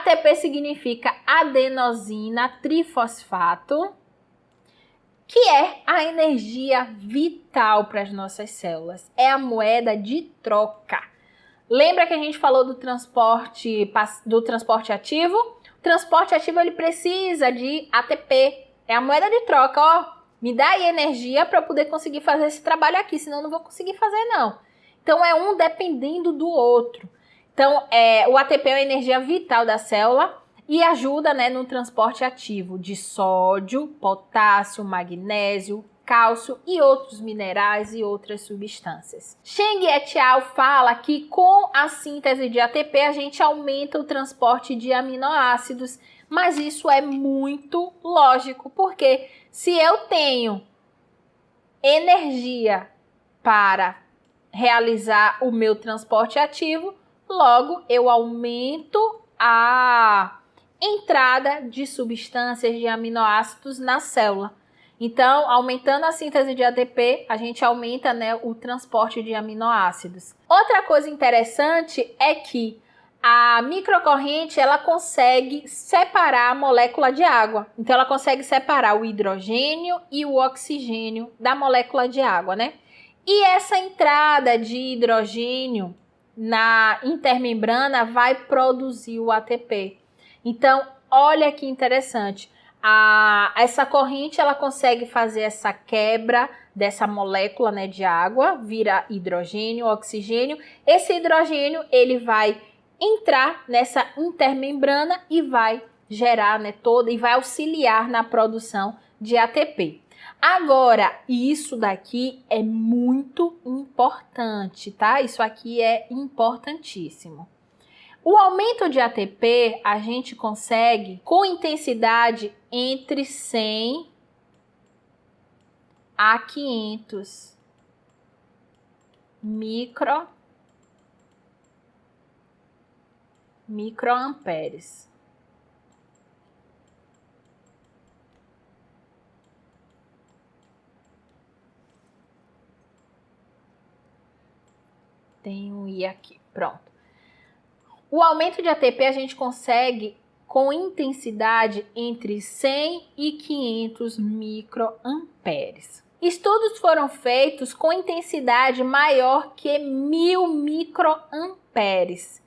ATP significa adenosina trifosfato, que é a energia vital para as nossas células. É a moeda de troca. Lembra que a gente falou do transporte ativo? O transporte ativo ele precisa de ATP. É a moeda de troca, ó. Me dá aí energia para eu poder conseguir fazer esse trabalho aqui, senão eu não vou conseguir fazer não. Então é um dependendo do outro. Então o ATP é a energia vital da célula e ajuda, né, no transporte ativo de sódio, potássio, magnésio, cálcio e outros minerais e outras substâncias. Cheng et al. Fala que com a síntese de ATP a gente aumenta o transporte de aminoácidos, mas isso é muito lógico, porque se eu tenho energia para realizar o meu transporte ativo, logo eu aumento a entrada de substâncias de aminoácidos na célula. Então, aumentando a síntese de ATP, a gente aumenta, né, o transporte de aminoácidos. Outra coisa interessante é que a microcorrente ela consegue separar a molécula de água. Então, ela consegue separar o hidrogênio e o oxigênio da molécula de água, né? E essa entrada de hidrogênio na intermembrana vai produzir o ATP. Então, olha que interessante. Essa corrente ela consegue fazer essa quebra dessa molécula, né, de água, vira hidrogênio, oxigênio. Esse hidrogênio ele vai entrar nessa intermembrana e vai gerar, né, e vai auxiliar na produção de ATP. Agora, isso daqui é muito importante, tá? Isso aqui é importantíssimo. O aumento de ATP a gente consegue com intensidade entre 100 a 500 microamperes. Tem um I aqui, pronto. O aumento de ATP a gente consegue com intensidade entre 100 e 500 microamperes. Estudos foram feitos com intensidade maior que 1000 microamperes.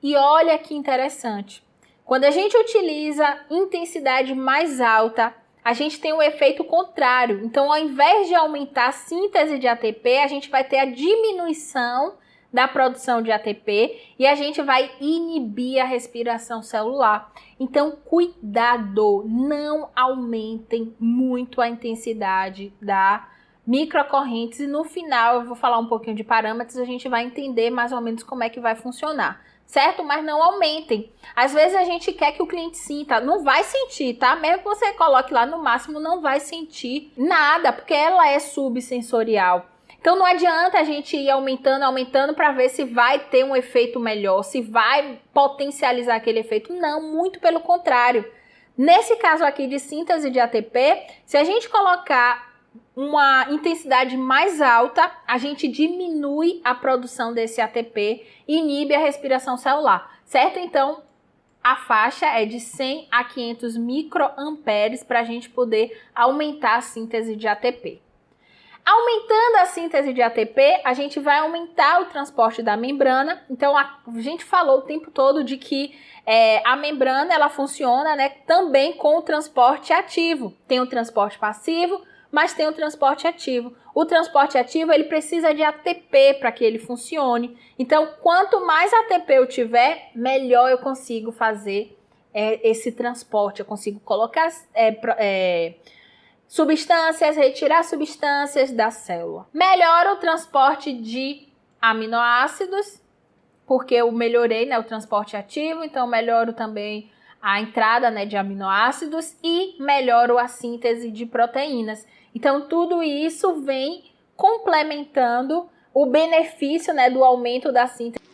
E olha que interessante. Quando a gente utiliza intensidade mais alta, a gente tem um efeito contrário. Então, ao invés de aumentar a síntese de ATP, a gente vai ter a diminuição da produção de ATP e a gente vai inibir a respiração celular. Então, cuidado, não aumentem muito a intensidade da microcorrentes e no final eu vou falar um pouquinho de parâmetros, a gente vai entender mais ou menos como é que vai funcionar, certo? Mas não aumentem. Às vezes a gente quer que o cliente sinta, não vai sentir, tá? Mesmo que você coloque lá no máximo, não vai sentir nada, porque ela é subsensorial. Então não adianta a gente ir aumentando para ver se vai ter um efeito melhor, se vai potencializar aquele efeito. Não, muito pelo contrário. Nesse caso aqui de síntese de ATP, se a gente colocar uma intensidade mais alta, a gente diminui a produção desse ATP e inibe a respiração celular, certo? Então, a faixa é de 100 a 500 microamperes para a gente poder aumentar a síntese de ATP. Aumentando a síntese de ATP, a gente vai aumentar o transporte da membrana. Então, a gente falou o tempo todo de que a membrana ela funciona, né, também com o transporte ativo. Tem o transporte passivo, mas tem o transporte ativo. O transporte ativo ele precisa de ATP para que ele funcione. Então, quanto mais ATP eu tiver, melhor eu consigo fazer esse transporte. Eu consigo colocar substâncias, retirar substâncias da célula. Melhora o transporte de aminoácidos, porque eu melhorei, né, o transporte ativo, então melhoro também a entrada, né, de aminoácidos e melhoro a síntese de proteínas. Então, tudo isso vem complementando o benefício, né, do aumento da síntese.